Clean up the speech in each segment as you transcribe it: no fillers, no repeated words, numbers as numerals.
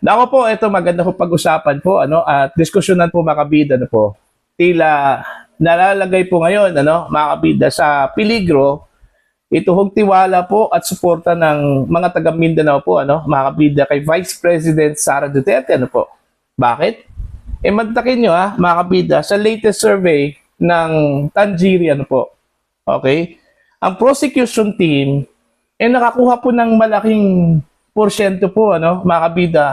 Nako po, ito maganda po pag-usapan po at diskusyonan po mga kabida po. Tila nalalagay po ngayon mga kabida sa peligro ito hong tiwala po at suporta ng mga taga Mindanao po mga kabida kay Vice President Sara Duterte po. Bakit? Mantakin nyo mga kabida sa latest survey ng Tangieri po. Okay? Ang prosecution team nakakuha po ng malaking porsyento po mga kabida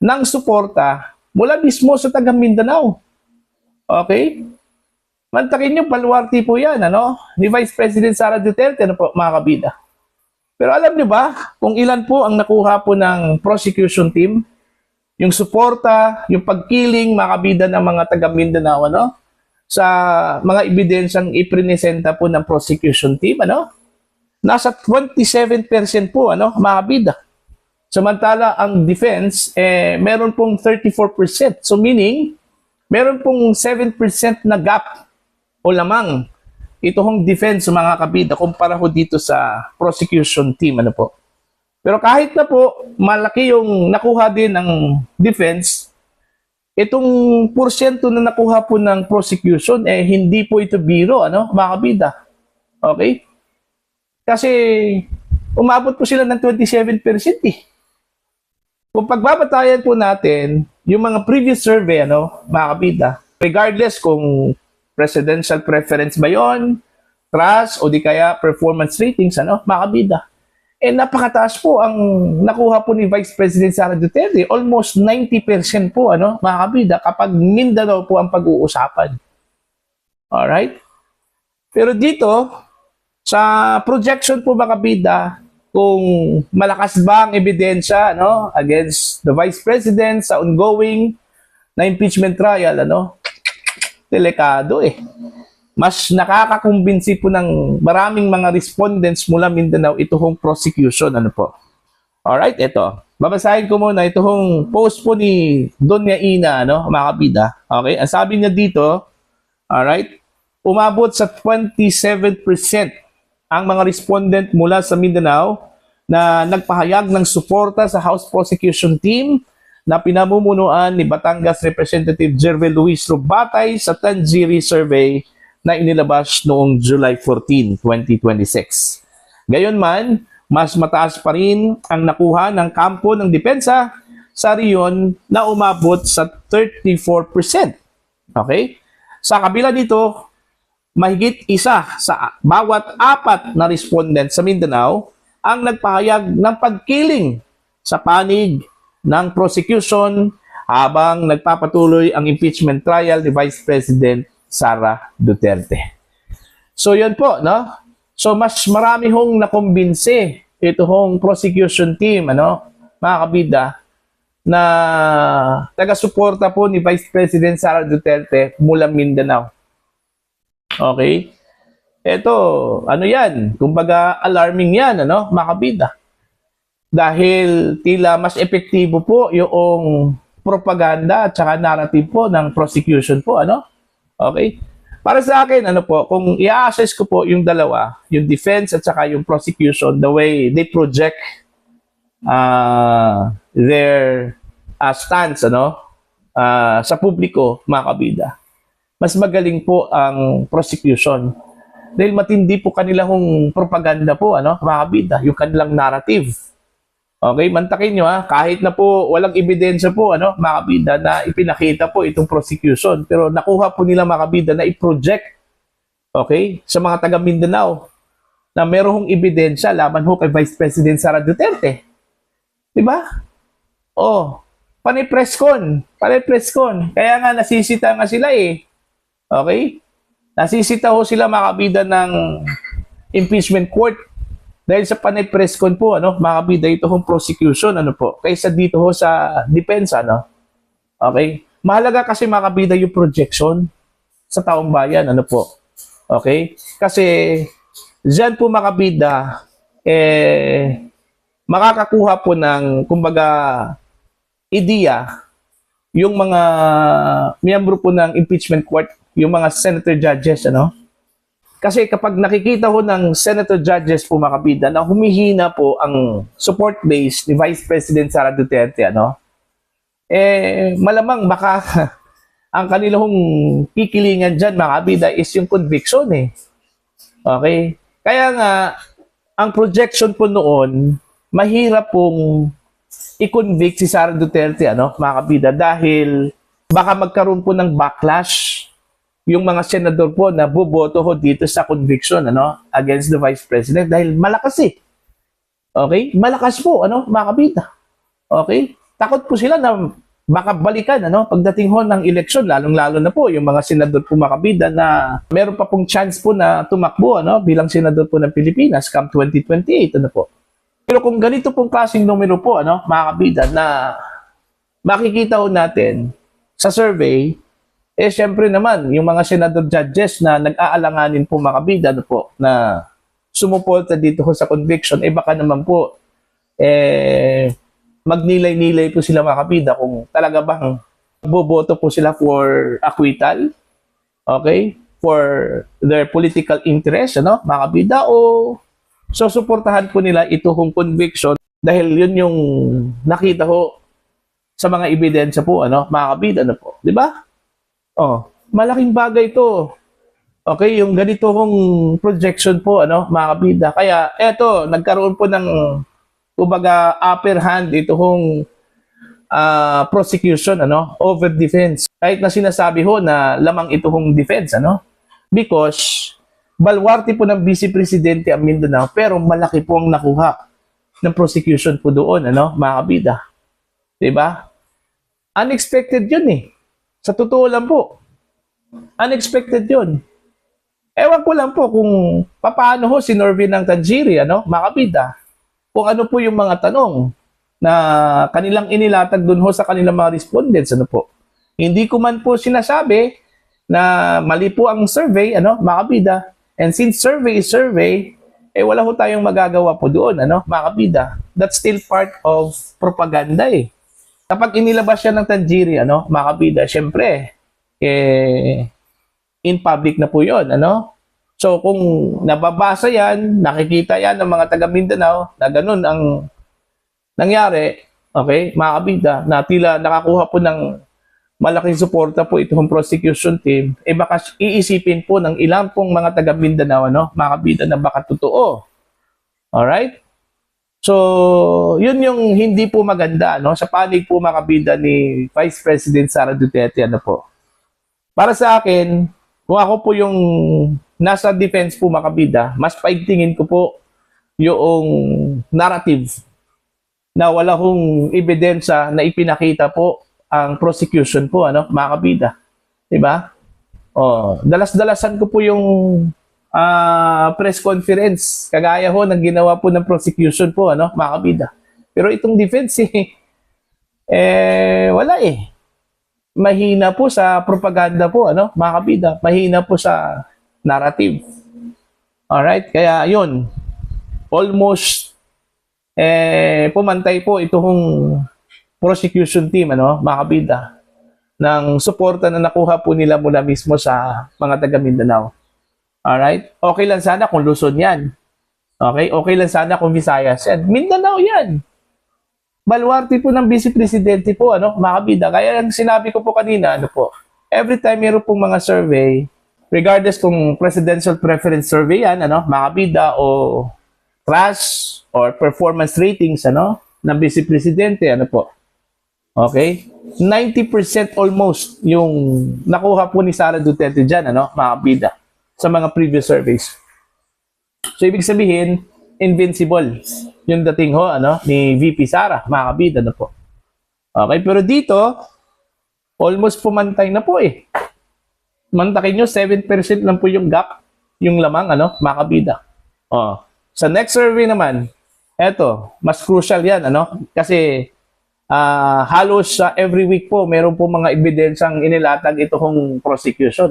ng suporta mula mismo sa taga Mindanao. Okay? Mantakin nyo, baluarte po yan, ni Vice President Sara Duterte, po, mga kabida. Pero alam nyo ba kung ilan po ang nakuha po ng prosecution team? Yung suporta, yung pagkiling, mga kabida ng mga taga Mindanao, sa mga ebidensyang iprinesenta po ng prosecution team, Nasa 27% po, mga kabida. Samantala, ang defense, meron pong 34%. So meaning, meron pong 7% na gap o lamang ito hong defense mga kabida kumpara ho dito sa prosecution team po. Pero kahit na po malaki yung nakuha din ng defense, itong porsyento na nakuha po ng prosecution hindi po ito biro mga kabida. Okay? Kasi umabot po sila ng 27% Kung pagbabatayan po natin yung mga previous survey mga kabida, regardless kung presidential preference ba yon, trust, o di kaya performance ratings, mga kabida. Napakataas po ang nakuha po ni Vice President Sara Duterte. Almost 90% po, mga kabida, kapag Mindanao po ang pag-uusapan. Alright? Pero dito, sa projection po, mga kabida, kung malakas ba ang ebidensya against the Vice President sa ongoing na impeachment trial, delikado Mas nakakakumbinsi po ng maraming mga respondents mula Mindanao ito hong prosecution po. Alright, ito. Babasahin ko muna ito hong post po ni Donya Ina mga kabida. Okay, ang sabi niya dito, alright, umabot sa 27% ang mga respondent mula sa Mindanao na nagpahayag ng suporta sa House Prosecution Team na pinamumunuan ni Batangas Representative Jervel Luis Rubatay sa Tangieri Survey na inilabas noong July 14, 2026. Gayunman, mas mataas pa rin ang nakuha ng kampo ng depensa sa riyon na umabot sa 34%. Okay? Sa kabila dito, mahigit isa sa bawat 4 na respondent sa Mindanao ang nagpahayag ng pagkiling sa panig ng prosecution habang nagpapatuloy ang impeachment trial ni Vice President Sara Duterte. So yun po, So mas marami hong nakumbinsi ito hong prosecution team, mga kabida, na taga-suporta po ni Vice President Sara Duterte mula Mindanao. Okay? Ito, yan? Kumbaga alarming yan, mga kabida. Dahil tila mas epektibo po yung propaganda at saka narrative po ng prosecution po, Okay? Para sa akin, kung i-assess ko po yung dalawa, yung defense at saka yung prosecution, the way they project their stance, sa publiko, mga kabida, mas magaling po ang prosecution. Dahil matindi po kanilang propaganda po, mga kabida, yung kanilang narrative. Okay, mantakin nyo kahit na po walang ebidensya po mga kabida na ipinakita po itong prosecution, pero nakuha po nila mga kabida na i-project sa mga taga Mindanao na merong ebidensya laban ho kay Vice President Sara Duterte. Diba? Panay press con. Kaya nga nasisita nga sila Okay? Nasisita ho sila mga kabida ng impeachment court. Dahil sa panay press con po, mga kabida, ito hong prosecution, po, kaysa dito ho sa depensa, Okay? Mahalaga kasi mga kabida yung projection sa taong bayan, po. Okay? Kasi, dyan po mga kabida, makakakuha po ng, kumbaga, ideya, yung mga miyembro po ng impeachment court, yung mga senator judges, Kasi kapag nakikita ko ng senator judges po mga kabida na humihina po ang support base ni Vice President Sara Duterte, malamang baka ang kanilang kikilingan dyan, mga kabida, is yung conviction eh. Okay? Kaya nga, ang projection po noon, mahirap pong i-convict si Sara Duterte, mga kabida, dahil baka magkaroon po ng backlash yung mga senador po na boboto ho dito sa conviction, against the Vice President, dahil malakas eh. Okay? Malakas po, mga kabida. Okay? Takot po sila na baka balikan, pagdating ho ng eleksyon, lalong-lalo na po yung mga senador po, mga kabida, na meron pa pong chance po na tumakbo, bilang senador po ng Pilipinas come 2028, po. Pero kung ganito pong klaseng numero po, mga kabida, na makikita ho natin sa survey, syempre naman, yung mga senador judges na nag-aalanganin po, mga kabida, po, na sumuporta dito ho sa conviction, baka naman po, magnilay-nilay po sila, mga kabida, kung talaga bang boboto po sila for acquittal, okay, for their political interest, mga kabida, o so suportahan po nila ito hong conviction dahil yun yung nakita ho sa mga ebidensya po, mga kabida, po, di ba? Malaking bagay ito. Okay, yung ganito hong projection po, mga kabida. Kaya eto, nagkaroon po ng kumbaga upper hand ito hong prosecution, over defense. Kahit na sinasabi ho na lamang ito hong defense, because balwarte po ng Vice Presidente ang Mindanao, pero malaki po ang nakuha ng prosecution po doon, mga kabida. Diba? Unexpected yun eh. Sa totoo lang po. Unexpected yun. Ewan ko lang po kung paano ho sinorvey ng Tanjiri, mga kabida. Kung ano po yung mga tanong na kanilang inilatag dun ho sa kanilang mga respondents, po. Hindi ko man po sinasabi na mali po ang survey, mga kabida. And since survey is survey, wala ho tayong magagawa po doon, mga kabida. That's still part of propaganda eh. Kapag inilabas siya ng Tanjiri, mga kabida, syempre, in public na po yun, So kung nababasa yan, nakikita yan ng mga taga Mindanao na ganun ang nangyari, okay, mga kabida, na tila nakakuha po ng malaking suporta po itong prosecution team, baka iisipin po ng ilang pong mga taga Mindanao, mga kabida, na baka totoo. Alright? So, yun yung hindi po maganda, sa panig po, mga kabida, ni Vice President Sara Duterte, po. Para sa akin, kung ako po yung nasa defense po, mga kabida, mas paigtingin ko po yung narrative na wala hong ebidensya na ipinakita po ang prosecution po, mga kabida. Diba? Dalas-dalasan ko po yung press conference, kagaya ho ng ginawa po ng prosecution po, mga kabida. Pero itong defense, wala eh. Mahina po sa propaganda po, mga kabida. Mahina po sa narrative. Alright? Kaya yun, almost pumantay po itong prosecution team, mga kabida, ng suporta na nakuha po nila mula mismo sa mga taga Mindanao. Alright? Okay lang sana kung Luzon yan. Okay? Okay lang sana kung Visayas yan. Mindanao yan. Balwarte po ng Vice Presidente po, mga kabida. Kaya ang sinabi ko po kanina, po, every time meron pong mga survey, regardless kung presidential preference survey yan, mga kabida, o class or performance ratings, ng Vice Presidente, po. Okay? 90% almost yung nakuha po ni Sara Duterte dyan, mga kabida, sa mga previous surveys. So, ibig sabihin, invincible yung dating ho, ni VP Sara, mga kabida, po. Okay, pero dito, almost pumantay na po eh. Mantakin nyo, 7% lang po yung gap, yung lamang, mga kabida. Sa next survey naman, eto, mas crucial yan, kasi halos every week po, meron po mga ebidensyang inilatag itong prosecution,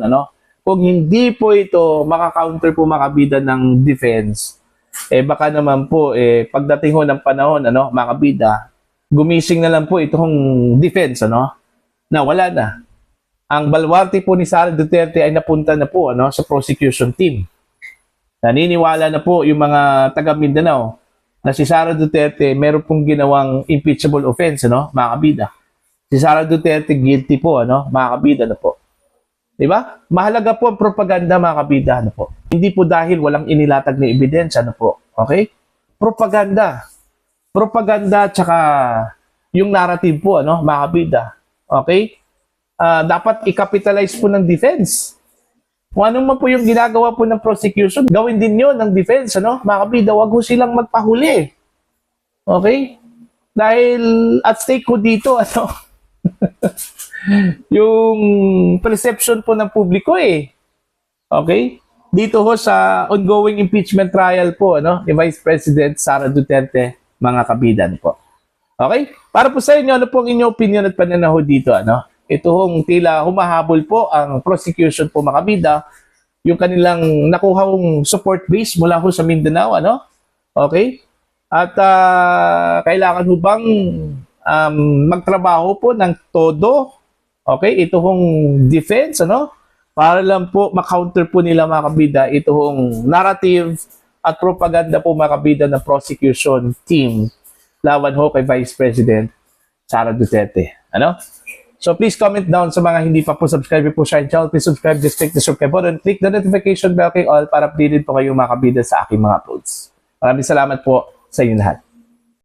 Kung hindi po ito maka-counter po, mga kabida, ng defense, baka naman po, pagdating ho ng panahon, mga kabida, gumising na lang po itong defense, na wala na. Ang balwarte po ni Sara Duterte ay napunta na po, sa prosecution team. Naniniwala na po yung mga taga Mindanao na si Sara Duterte meron pong ginawang impeachable offense, mga kabida. Si Sara Duterte guilty po, ano, mga kabida, ano po. 'Di ba? Mahalaga po ang propaganda, mga kabida, ano po. Hindi po dahil walang inilatag na ebidensya, ano po. Okay? Propaganda. Propaganda tsaka yung narrative po, ano, mga kabida. Okay? Dapat i-capitalize po ng defense. Kung anong man po yung ginagawa po ng prosecution, gawin din yun ng defense, ano? Mga kabida, wag ho silang magpahuli. Okay? Dahil at stake ko dito, ano, yung perception po ng publiko eh. Okay? Dito ho sa ongoing impeachment trial po, ano, ni Vice President Sara Duterte, mga kabidan po. Okay? Para po sa inyo, ano po ang inyong opinion at pananaw dito, ano? Ito hong tila humahabol po ang prosecution po, mga kabida, yung kanilang nakuhang support base mula ho sa Mindanao, ano? Okay? At kailangan ho bang magtrabaho po ng todo, okay, ito hong defense, ano, para lang po makounter po nila, mga kabida, ito hong narrative at propaganda po, mga kabida, ng prosecution team laban ho kay Vice President Sara Duterte, ano. So please comment down sa mga hindi pa po subscribe po sa channel. Please subscribe, just click the subscribe button, click the notification bell kay all para updated po kayo, mga kabida, sa aking mga uploads. Maraming salamat po sa inyo lahat.